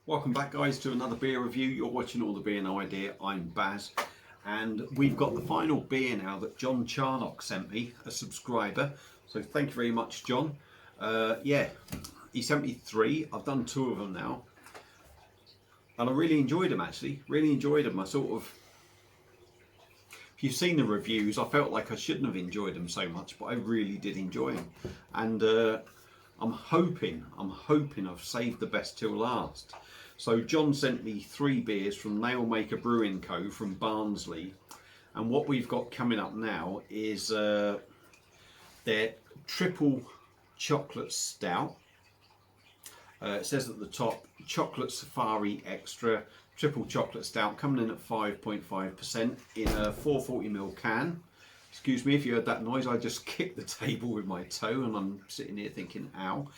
Welcome back, guys, to another beer review. You're watching All the Beer No Idea. I'm Baz, and we've got the final beer now that John Charnock sent me, a subscriber. So thank you very much, John. Yeah, he sent me 3. I've done 2 of them now, and I really enjoyed them. Actually, really enjoyed them. If you've seen the reviews, I felt like I shouldn't have enjoyed them so much, but I really did enjoy them. And I'm hoping I've saved the best till last. So John sent me 3 beers from Nailmaker Brewing Co. from Barnsley, and what we've got coming up now is their triple chocolate stout. It says at the top, chocolate safari extra triple chocolate stout, coming in at 5.5% in a 440ml can. Excuse me if you heard that noise, I just kicked the table with my toe and I'm sitting here thinking, ow.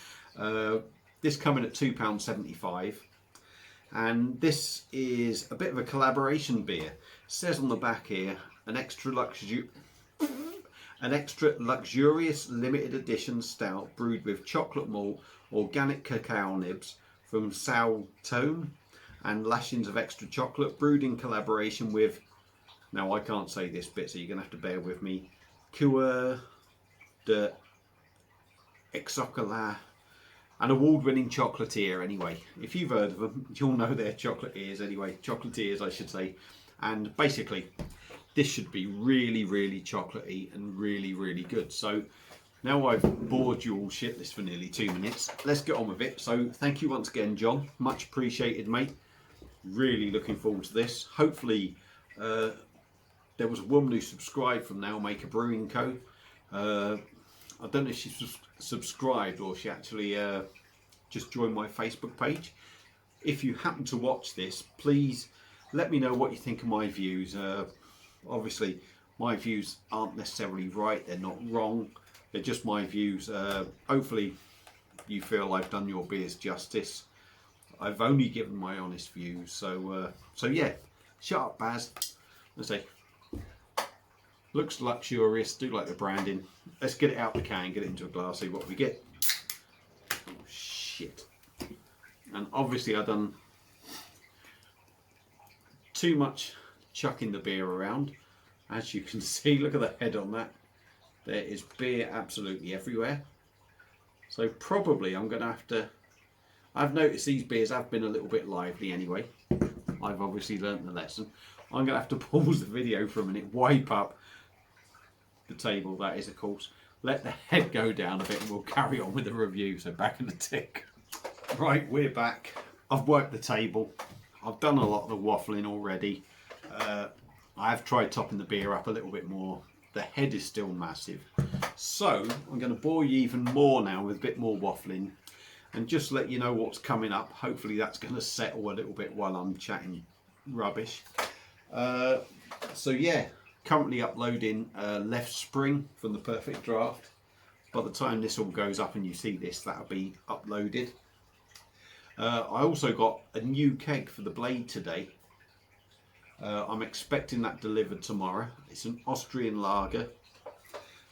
This coming at £2.75. And this is a bit of a collaboration beer. It says on the back here, an extra luxurious limited edition stout brewed with chocolate malt, organic cacao nibs from Tone and lashings of extra chocolate, brewed in collaboration with, now I can't say this bit so you're going to have to bear with me, Cua de Xocolat, an award-winning chocolatier anyway. If you've heard of them, you'll know they're chocolatiers anyway. Chocolatiers, I should say. And basically, this should be really, really chocolatey and really, really good. So now I've bored you all shitless for nearly 2 minutes. Let's get on with it. So thank you once again, John. Much appreciated, mate. Really looking forward to this. Hopefully, there was a woman who subscribed from Nailmaker Brewing Co. I don't know if she subscribed or she actually just joined my Facebook page. If you happen to watch this, please let me know what you think of my views. Obviously, my views aren't necessarily right, they're not wrong, they're just my views. Hopefully you feel I've done your beers justice. I've only given my honest views, so yeah, shut up, Baz. Let's say, looks luxurious, do like the branding. Let's get it out the can, get it into a glass, see what we get. Oh shit. And obviously I've done too much chucking the beer around. As you can see, look at the head on that. There is beer absolutely everywhere. So probably I'm going to have to, I've noticed these beers have been a little bit lively anyway. I've obviously learnt the lesson. I'm going to have to pause the video for a minute, wipe up the table, that is of course, let the head go down a bit and we'll carry on with the review. So back in the tick. Right, we're back. I've worked the table. I've done a lot of the waffling already. I have tried topping the beer up a little bit more. The head is still massive. So I'm going to bore you even more now with a bit more waffling and just let you know what's coming up. Hopefully that's going to settle a little bit while I'm chatting rubbish. So yeah, currently uploading Left Spring from the Perfect Draft. By the time this all goes up and you see this, that'll be uploaded. I also got a new keg for the Blade today. I'm expecting that delivered tomorrow. It's an Austrian lager.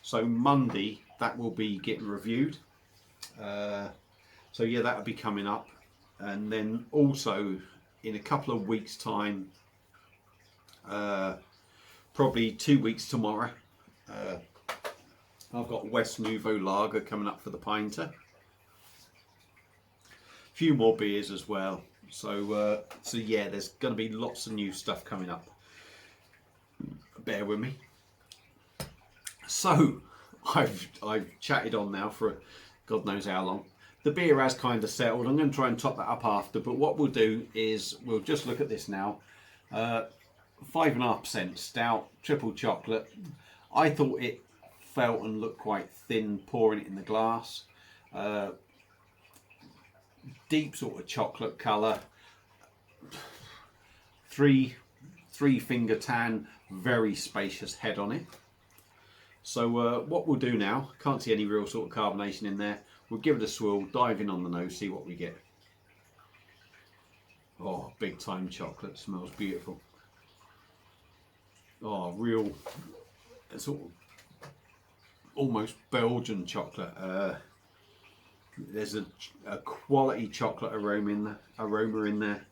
So Monday that will be getting reviewed. So yeah, that'll be coming up. And then also in a couple of weeks time, probably 2 weeks tomorrow, I've got West Nouveau Lager coming up for the Pinter. A few more beers as well. So yeah, there's going to be lots of new stuff coming up. Bear with me. So I've chatted on now for God knows how long. The beer has kind of settled. I'm going to try and top that up after, but what we'll do is we'll just look at this now. 5.5% stout, triple chocolate. I thought it felt and looked quite thin pouring it in the glass. Deep sort of chocolate colour. Three finger tan, very spacious head on it. So what we'll do now, can't see any real sort of carbonation in there. We'll give it a swirl, dive in on the nose, see what we get. Oh, big time chocolate, smells beautiful. Oh, real sort of almost Belgian chocolate. There's a quality chocolate aroma in there.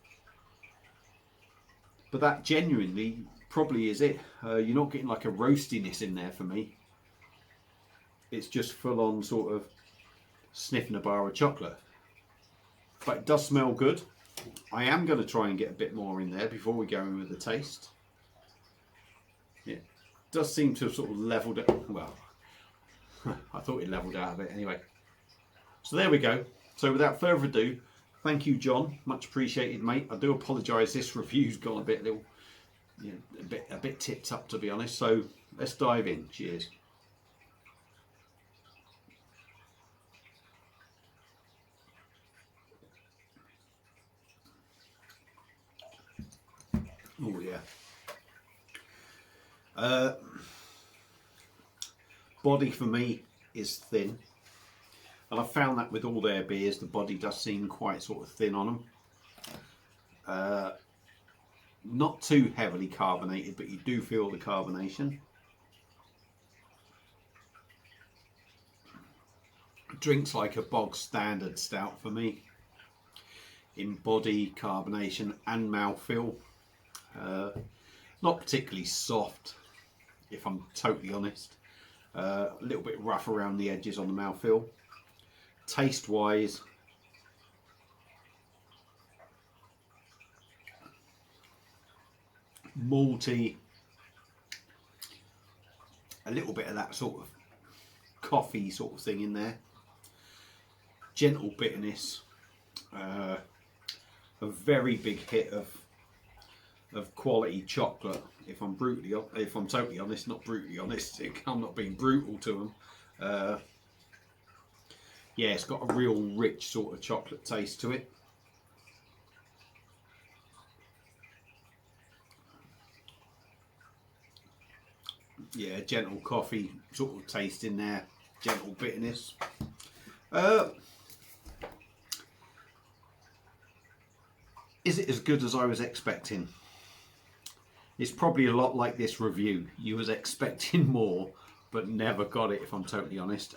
But that genuinely probably is it. You're not getting like a roastiness in there for me. It's just full on sort of sniffing a bar of chocolate. But it does smell good. I am going to try and get a bit more in there before we go in with the taste. It does seem to have sort of levelled it. Well, I thought it levelled out a bit anyway. So there we go. So without further ado, thank you, John. Much appreciated, mate. I do apologise. This review's gone a bit tipped up, to be honest. So let's dive in. Cheers. Oh yeah. Body for me is thin, and I've found that with all their beers, the body does seem quite sort of thin on them. Not too heavily carbonated, but you do feel the carbonation. Drinks like a bog standard stout for me in body, carbonation and mouthfeel. Not particularly soft, if I'm totally honest. A little bit rough around the edges on the mouthfeel. Taste wise, malty, a little bit of that sort of coffee sort of thing in there. Gentle bitterness, a very big hit of quality chocolate. If I'm totally honest, not brutally honest, I'm not being brutal to them. Yeah, it's got a real rich sort of chocolate taste to it. Yeah, gentle coffee sort of taste in there, gentle bitterness. Is it as good as I was expecting? It's probably a lot like this review. You was expecting more, but never got it, if I'm totally honest.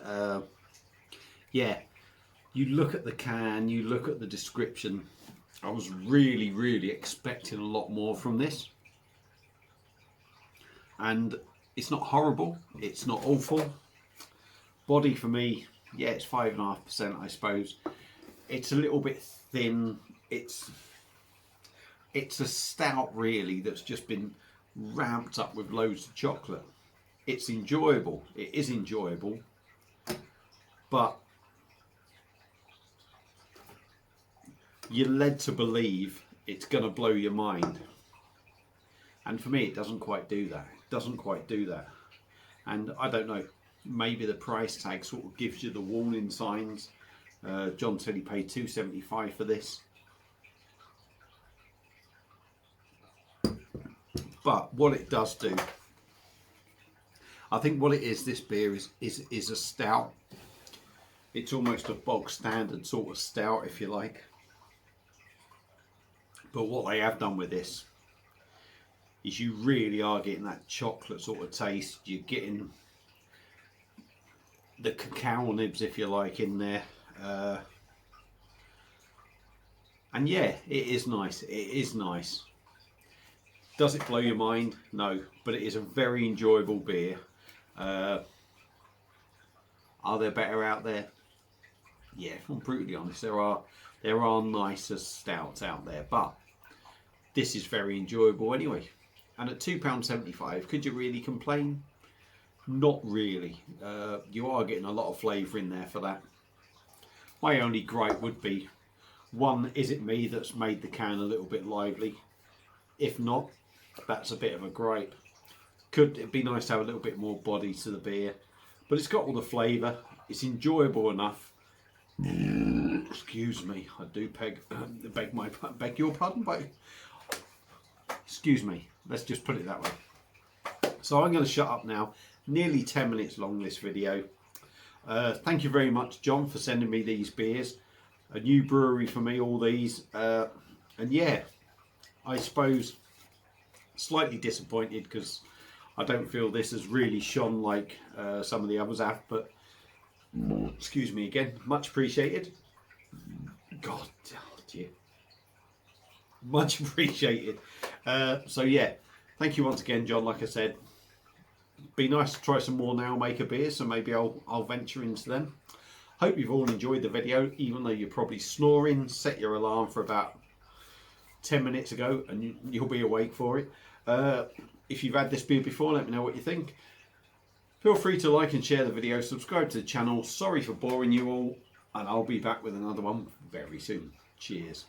Yeah, you look at the can, you look at the description. I was really, really expecting a lot more from this. And it's not horrible, it's not awful. Body for me, yeah, it's 5.5%, I suppose. It's a little bit thin. It's a stout really that's just been ramped up with loads of chocolate. It's enjoyable. It is enjoyable, but you're led to believe it's going to blow your mind. And for me, it doesn't quite do that. It doesn't quite do that. And I don't know, maybe the price tag sort of gives you the warning signs. John said he paid $2.75 for this. But what it does do, I think what it is, this beer is a stout. It's almost a bog standard sort of stout, if you like. But what they have done with this is you really are getting that chocolate sort of taste. You're getting the cacao nibs, if you like, in there. And yeah, it is nice. It is nice. Does it blow your mind? No, but it is a very enjoyable beer. Are there better out there? Yeah, if I'm brutally honest, there are nicer stouts out there, but this is very enjoyable anyway. And at £2.75, could you really complain? Not really. You are getting a lot of flavour in there for that. My only gripe would be, one, is it me that's made the can a little bit lively? If not, that's a bit of a gripe. Could it be nice to have a little bit more body to the beer? But it's got all the flavour. It's enjoyable enough. Excuse me, I do beg your pardon, but excuse me. Let's just put it that way. So I'm going to shut up now. Nearly 10 minutes long, this video. Thank you very much, John, for sending me these beers. A new brewery for me, all these. And yeah, I suppose slightly disappointed because I don't feel this has really shone like some of the others have. But Excuse me again, much appreciated. God, oh dear. Much appreciated. So yeah, thank you once again, John. Like I said, be nice to try some more Nailmaker beers, so maybe I'll venture into them. Hope you've all enjoyed the video, even though you're probably snoring. Set your alarm for about 10 minutes ago and you'll be awake for it. If you've had this beer before, let me know what you think. Feel free to like and share the video, subscribe to the channel. Sorry for boring you all, and I'll be back with another one very soon. Cheers.